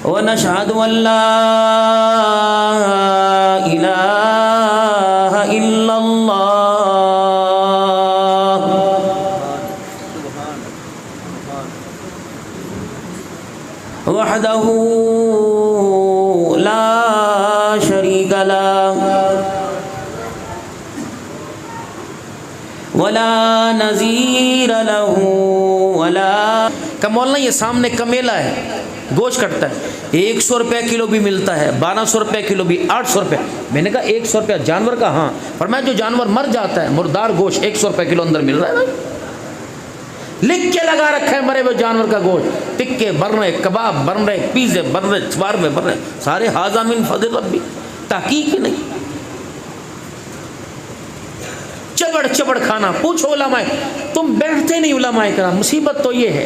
व नशहदु अल्ला इलाहा इल्लल्लाह वहदहू ला शरीक लह वला नज़ीर लहू वला। का मौलाना ये सामने कमेला है, गोश्त कटता है, 100 रुपये किलो भी मिलता है, 1200 रुपये किलो भी, 800 रुपये। मैंने कहा 100 रुपया जानवर का? हाँ। फरमाया जो जानवर मर जाता है, मुर्दार गोश्त 100 रुपये किलो अंदर मिल रहा है भाई। लिख के लगा रखा है मरे हुए जानवर का गोश्त, टिक्के बन रहे, कबाब बन रहे, पिज़्ज़े बन रहे, छवारवे बन रहे, सारे हाज़ा मिन फज़ल रब्बी। तहकीक ही नहीं, चबड़ चबड़ खाना। पूछो उलमाए, तुम बैठते नहीं उलमाए कराम। मुसीबत तो ये है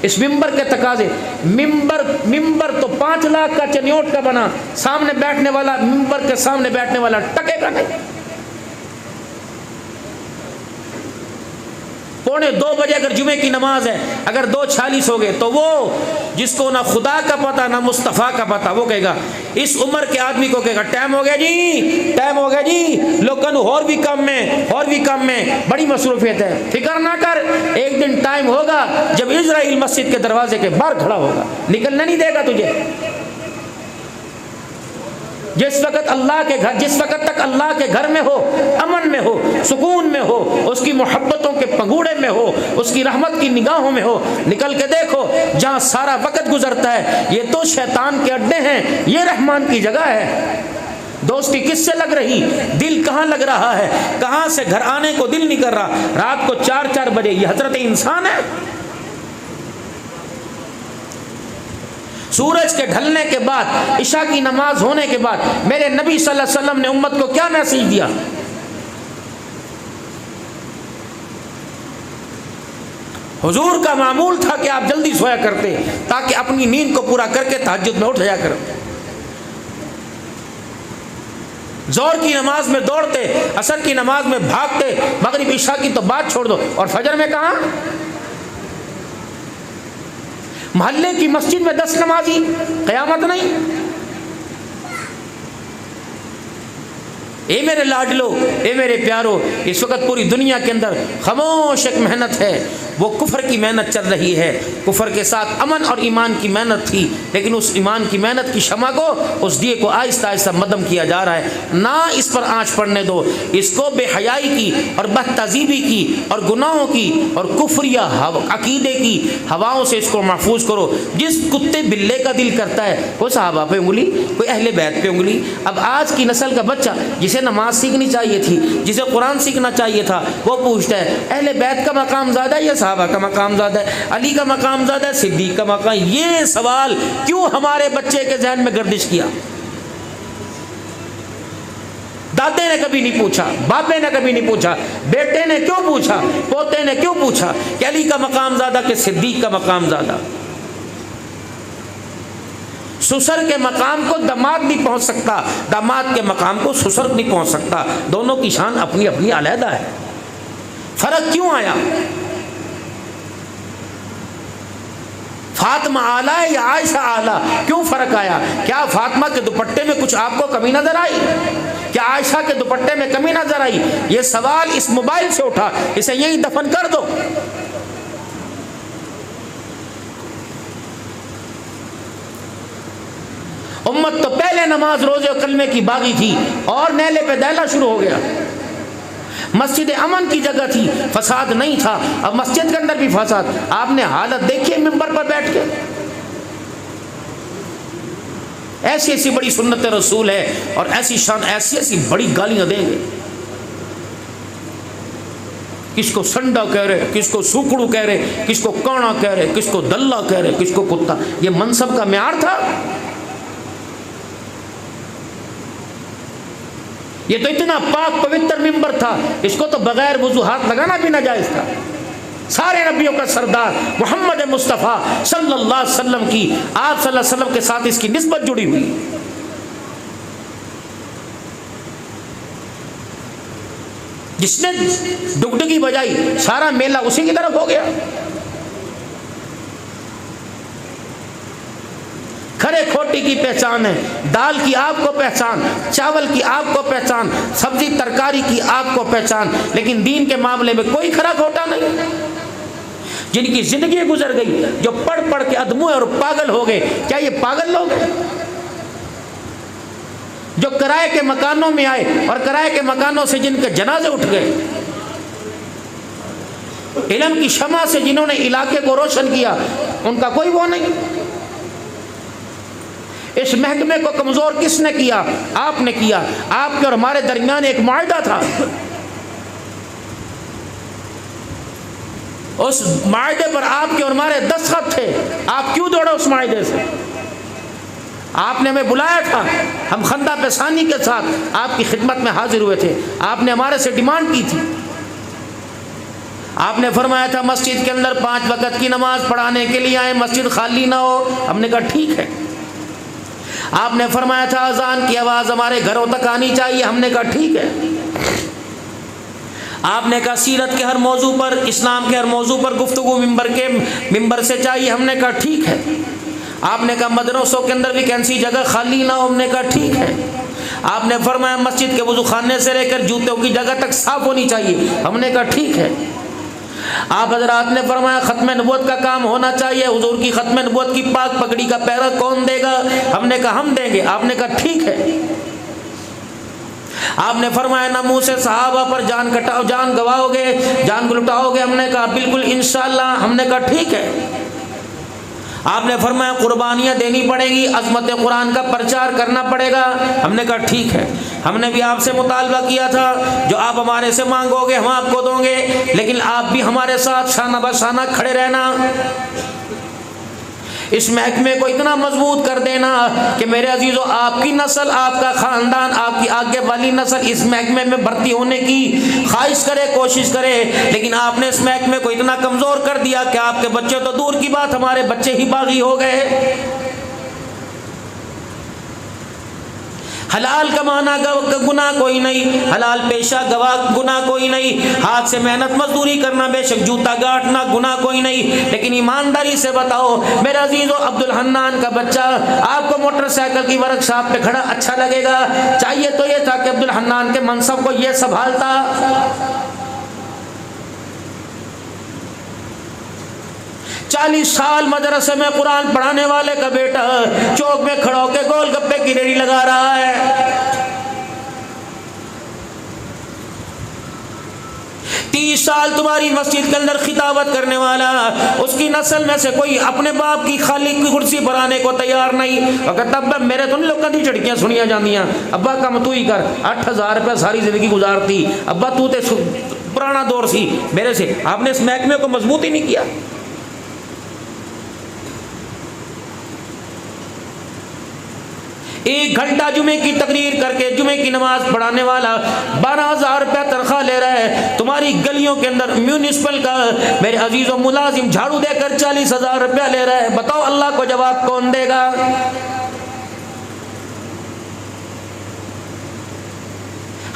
इस मिंबर के तकाजे। मिंबर तो 5 लाख का चनियोट का बना, सामने बैठने वाला, मिंबर के सामने बैठने वाला टकेगा नहीं। 1:45 बजे अगर जुमे की नमाज है, अगर 2:40 हो गए तो वो जिसको ना खुदा का पता ना मुस्तफ़ा का पता, वो कहेगा, इस उम्र के आदमी को कहेगा टाइम हो गया जी, टाइम हो गया जी, लोगों और भी कम में, और भी कम में, बड़ी मसरूफियत है। फिक्र ना कर, एक दिन टाइम होगा जब इजराइल मस्जिद के दरवाजे के बाहर खड़ा होगा, निकलने नहीं देगा तुझे। जिस वक्त अल्लाह के घर, जिस वक्त तक अल्लाह के घर में हो, अमन में हो, सुकून में हो, उसकी मोहब्बतों के पंगूड़े में हो, उसकी रहमत की निगाहों में हो, निकल के देखो जहाँ सारा वक्त गुजरता है, ये तो शैतान के अड्डे हैं, ये रहमान की जगह है। दोस्ती किससे लग रही, दिल कहाँ लग रहा है, कहाँ से घर आने को दिल नहीं कर रहा। रात को 4-4 बजे ये हजरत इंसान है। सूरज के ढलने के बाद, इशा की नमाज होने के बाद मेरे नबी सल्लल्लाहु अलैहि वसल्लम ने उम्मत को क्या मैसेज दिया? हुजूर का मामूल था कि आप जल्दी सोया करते ताकि अपनी नींद को पूरा करके तहज्जुद में उठ जाया करो। जोहर की नमाज में दौड़ते, असर की नमाज में भागते, मगरिब इशा की तो बात छोड़ दो, और फजर में कहाँ? मोहल्ले की मस्जिद में 10 नमाजी, क़यामत नहीं। ए मेरे लाडलो, ए मेरे प्यारो, इस वक्त पूरी दुनिया के अंदर खामोश एक मेहनत है, वो कुफर की मेहनत चल रही है। कुफर के साथ अमन और ईमान की मेहनत थी, लेकिन उस ईमान की मेहनत की शमा को, उस दिए को आहिस्ता आहिस्ता मदम किया जा रहा है। ना इस पर आँच पड़ने दो, इसको बेहयाई की और बदतज़ीबी की और गुनाहों की और कुफरिया अकीदे की हवाओं से इसको महफूज करो। जिस कुत्ते बिल्ले का दिल करता है वो सहाबा पे उंगली, कोई अहले बैत पे उंगली। अब आज की नस्ल का बच्चा जिसे नमाज सीखनी चाहिए थी, जिसे कुरान सीखना चाहिए था, वो पूछता है अहले बैत का मकाम ज़्यादा है या सहाबा का मकाम ज़्यादा है, अली का मकाम ज़्यादा है, सिद्दीक का मकाम? ये सवाल क्यों हमारे बच्चे के जहन में गर्दिश किया? दादे ने कभी नहीं पूछा, बापे ने कभी नहीं पूछा, बेटे ने क्यों पूछा, पोते ने क्यों पूछा कि अली का मकाम ज़्यादा कि सिद्दीक का मकाम ज़्यादा? ससुर के मकाम को दामाद नहीं पहुंच सकता, दामाद के मकाम को ससुर नहीं पहुंच सकता। दोनों की शान अपनी अपनी अलहदा है। फर्क क्यों आया? फातिमा आला है या आयशा आला, क्यों फर्क आया? क्या फातिमा के दुपट्टे में कुछ आपको कमी नजर आई? क्या आयशा के दुपट्टे में कमी नजर आई? ये सवाल इस मोबाइल से उठा, इसे यहीं दफन कर दो। उम्मत तो पहले नमाज रोजे और कलमे की बागी थी और नेले पे दैला शुरू हो गया। मस्जिद अमन की जगह थी, फसाद नहीं था। अब मस्जिद के अंदर भी फसाद। आपने हालत देखी है मिंबर पर बैठ के? ऐसी ऐसी बड़ी सुन्नत रसूल है और ऐसी शान, ऐसी ऐसी बड़ी गालियां देंगे। किसको संडा कह रहे, किसको सूकड़ू कह रहे, किसको काना कह रहे, किसको दल्ला कह रहे, किसको कुत्ता। ये मनसब का म्यार था? ये तो इतना पाक पवित्र मिंबर था, इसको तो बगैर वुजू हाथ लगाना भी नाजायज था। सारे नबियों का सरदार मोहम्मद मुस्तफ़ा सल्लल्लाहु अलैहि वसल्लम की, आप सल्लल्लाहु अलैहि वसल्लम के साथ इसकी निस्बत जुड़ी हुई। जिसने डुगडुगी बजाई, सारा मेला उसी की तरफ हो गया। खरे खोटी की पहचान है, दाल की आपको पहचान, चावल की आपको पहचान, सब्जी तरकारी की आपको पहचान, लेकिन दीन के मामले में कोई खरा खोटा नहीं। जिनकी जिंदगी गुजर गई, जो पढ़ पढ़ के अधमुए और पागल हो गए, क्या ये पागल लोग हैं? जो किराए के मकानों में आए और किराए के मकानों से जिनके जनाजे उठ गए, इल्म की शमा से जिन्होंने इलाके को रोशन किया, उनका कोई वो नहीं। इस महकमे को कमजोर किसने किया? आपने किया। आपके और हमारे दरमियान एक मुआहदा था, उस मुआहदे पर आपके और हमारे दस्तखत थे। आप क्यों दौड़े उस मुआहदे से? आपने हमें बुलाया था, हम खंदा पेशानी के साथ आपकी खिदमत में हाजिर हुए थे। आपने हमारे से डिमांड की थी, आपने फरमाया था मस्जिद के अंदर 5 वक़्त की नमाज पढ़ाने के लिए आए, मस्जिद खाली ना हो। हमने कहा ठीक है। आपने फरमाया था अजान की आवाज़ हमारे घरों तक आनी चाहिए। हमने कहा ठीक है। आपने कहा सीरत के हर मौजू पर, इस्लाम के हर मौजू पर गुफ्तगू मिंबर से चाहिए। हमने कहा ठीक है। आपने कहा मदरसों के अंदर भी कैसी जगह खाली ना हो। हमने कहा ठीक है। आपने फरमाया मस्जिद के वज़ू खाने से लेकर जूतों की जगह तक साफ होनी चाहिए। हमने कहा ठीक है। आप हजरात ने फरमाया खत्म नबूवत का काम होना चाहिए, हुजूर की खत्म नबूवत की पाक पगड़ी का पैरा कौन देगा? हमने कहा हम देंगे। आपने कहा ठीक है। आपने फरमाया ना मुँह से सहाबा पर जान गवाओगे, जान लुटाओगे। हमने कहा बिल्कुल इंशाअल्लाह। हमने कहा ठीक है। आपने फरमाया कुर्बानियाँ देनी पड़ेगी, अज़मत कुरान का प्रचार करना पड़ेगा। हमने कहा ठीक है। हमने भी आपसे मुतालबा किया था, जो आप हमारे से मांगोगे हम आपको दोगे, लेकिन आप भी हमारे साथ शाना बशाना खड़े रहना। इस महकमे को इतना मजबूत कर देना कि मेरे अजीज़ों, आपकी नस्ल, आपका ख़ानदान, आपकी आगे वाली नस्ल इस महकमे में भर्ती होने की ख्वाहिश करे, कोशिश करे, लेकिन आपने इस महकमे को इतना कमज़ोर कर दिया कि आपके बच्चे तो दूर की बात, हमारे बच्चे ही बागी हो गए। हलाल कमाना गुनाह कोई नहीं, हलाल पेशा गुनाह कोई नहीं, हाथ से मेहनत मजदूरी करना, बेशक जूता गांठना गुनाह कोई नहीं, लेकिन ईमानदारी से बताओ मेरे अजीजों, अब्दुल हन्नान का बच्चा आपको मोटरसाइकिल की वर्कशॉप पे खड़ा अच्छा लगेगा? चाहिए तो ये था कि अब्दुल हन्नान के मनसब को ये संभालता। 40 साल मदरसे में कुरान पढ़ाने वाले का बेटा चौक में खड़ा होकर गोलगप्पे की रेडी लगा रहा है। 30 साल तुम्हारी मस्जिद के अंदर खिताबत करने वाला, उसकी नस्ल में से कोई अपने बाप की खाली की कुर्सी पर आने को तैयार नहीं। तब मेरे तो लोगों की झड़कियां सुनिया जानियां, अब्बा कम तू ही कर, 8,000 रुपया सारी जिंदगी गुजारती, अब्बा तू तो पुराना दौर सी मेरे से। आपने इस महकमे को मजबूत ही नहीं किया। एक घंटा जुमे की तकरीर करके जुमे की नमाज पढ़ाने वाला 12,000 रुपया तनख्वाह ले रहा है। तुम्हारी गलियों के अंदर म्यूनिसिपल का मेरे अजीजों मुलाजिम झाड़ू देकर 40,000 रुपया ले रहा है। बताओ अल्लाह को जवाब कौन देगा?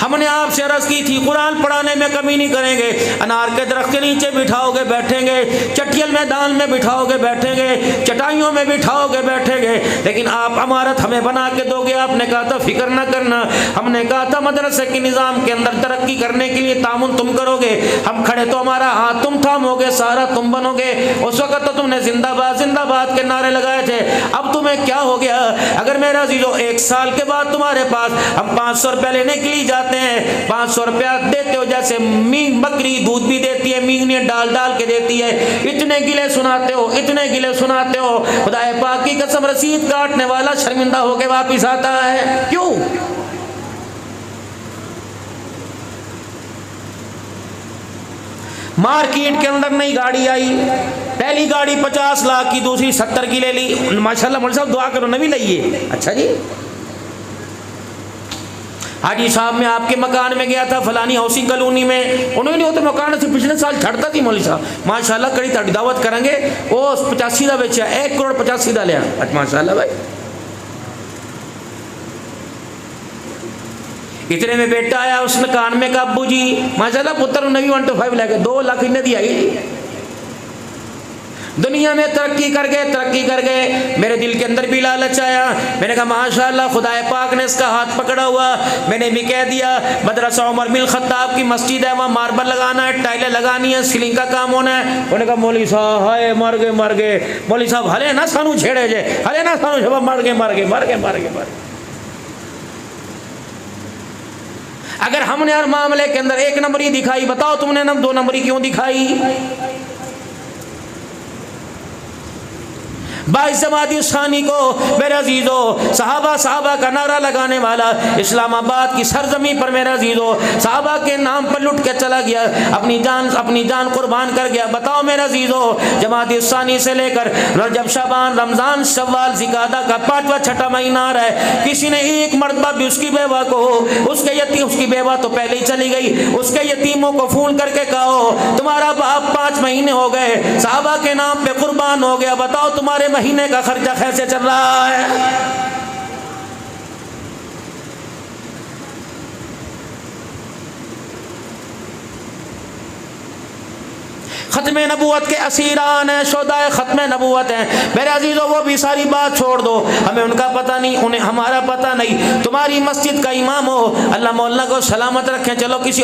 हमने आपसे अर्ज की थी कुरान पढ़ाने में कमी नहीं करेंगे, अनार के दरख्त के नीचे बिठाओगे बैठेंगे, चटियल मैदान में बिठाओगे बैठेंगे, चटाइयों में बिठाओगे बैठेंगे, लेकिन आप अमारत हमें बना के दोगे। आपने कहा था फिक्र ना करना, हमने कहा था मदरसे के निज़ाम के अंदर तरक्की करने के लिए तामुन तुम करोगे, हम खड़े तो हमारा हाथ तुम थामोगे, सारा तुम बनोगे। उस वक्त तो तुमने जिंदाबाद जिंदाबाद के नारे लगाए थे, अब तुम्हें क्या हो गया? अगर मेरा अजीजों 1 साल के बाद तुम्हारे पास हम 500 रुपया लेने के लिए जाते हैं, 500 रुपया देते हो, जैसे मींग बकरी दूध भी देती है, मींगनी डाल डाल के देती है, इतने गिले सुनाते हो, इतने गिले सुनाते हो। खुदाए पाक की कसम, रसीद काटने वाला शर्मिंदा होके वापिस आता है। क्यों? मार्केट के अंदर नई गाड़ी आई, पहली गाड़ी 50 लाख की, दूसरी 70 की ले ली। माशाल्लाह मौलवी साहब दुआ करो नवी लाइए। अच्छा जी, हाजी साहब मैं आपके मकान में गया था फलानी हाउसिंग कॉलोनी में, उन्होंने वो तो मकान से पिछले साल छड़ता थी मौलवी साहब, माशाल्लाह कड़ी ताड़ी दावत करेंगे, वो 85 का बेचा, 1 करोड़ 85 का लिया। अच्छा माशाल्लाह भाई, इतने में बेटा आया उस मकान में का अब्बू जी माशाल्लाह पुत्र नवी 125 लेके 2 लाख इन्हें दिया। दुनिया में तरक्की कर गए। मेरे दिल के अंदर भी लालच आया। मैंने कहा माशाअल्लाह खुदाए पाक ने इसका हाथ पकड़ा हुआ। मैंने भी कह दिया मदरसा उमर बिन खत्ताब की मस्जिद है, वहाँ मार्बल लगाना है, टाइलें लगानी है, सीलिंग का काम होना है। उन्होंने कहा मौलवी साहब हाय मर गए मौलवी साहब हले ना सानू छेड़े जे, हले ना सानू छेड़ा, मर गए। अगर हमने हर मामले के अंदर एक नंबरी दिखाई, बताओ तुमने दो नंबरी क्यों दिखाई? बाईस जमात-ए-इस्लामी को मेरे अजीजो सहाबा का नारा लगाने वाला इस्लामाबाद की सरजमी पर मेरे अजीजो सहाबा के नाम पर लुट के चला गया, अपनी जान कुर्बान कर गया। बताओ मेरे अजीजो जमात-ए-इस्लामी से लेकर रजब शाबान रमजान शव्वाल ज़िकादा का 5वां 6ठा महीना आ रहा है, किसी ने एक मर्तबा भी उसकी बेवा को उसकी बेवा तो पहले ही चली गई, उसके यतीमों को फोन करके कहो तुम्हारा बाप 5 महीने हो गए सहाबा के नाम पे कुर्बान हो गया, बताओ तुम्हारे महीने का खर्चा कैसे चल रहा है? खत्म नबूवत के असीरान है, शोदाए खत्म नबूवत है मेरे अजीजों। वो भी सारी बात छोड़ दो, हमें उनका पता नहीं, उन्हें हमारा पता नहीं। तुम्हारी मस्जिद का इमाम हो, अल्लाह मौला को सलामत रखें, चलो किसी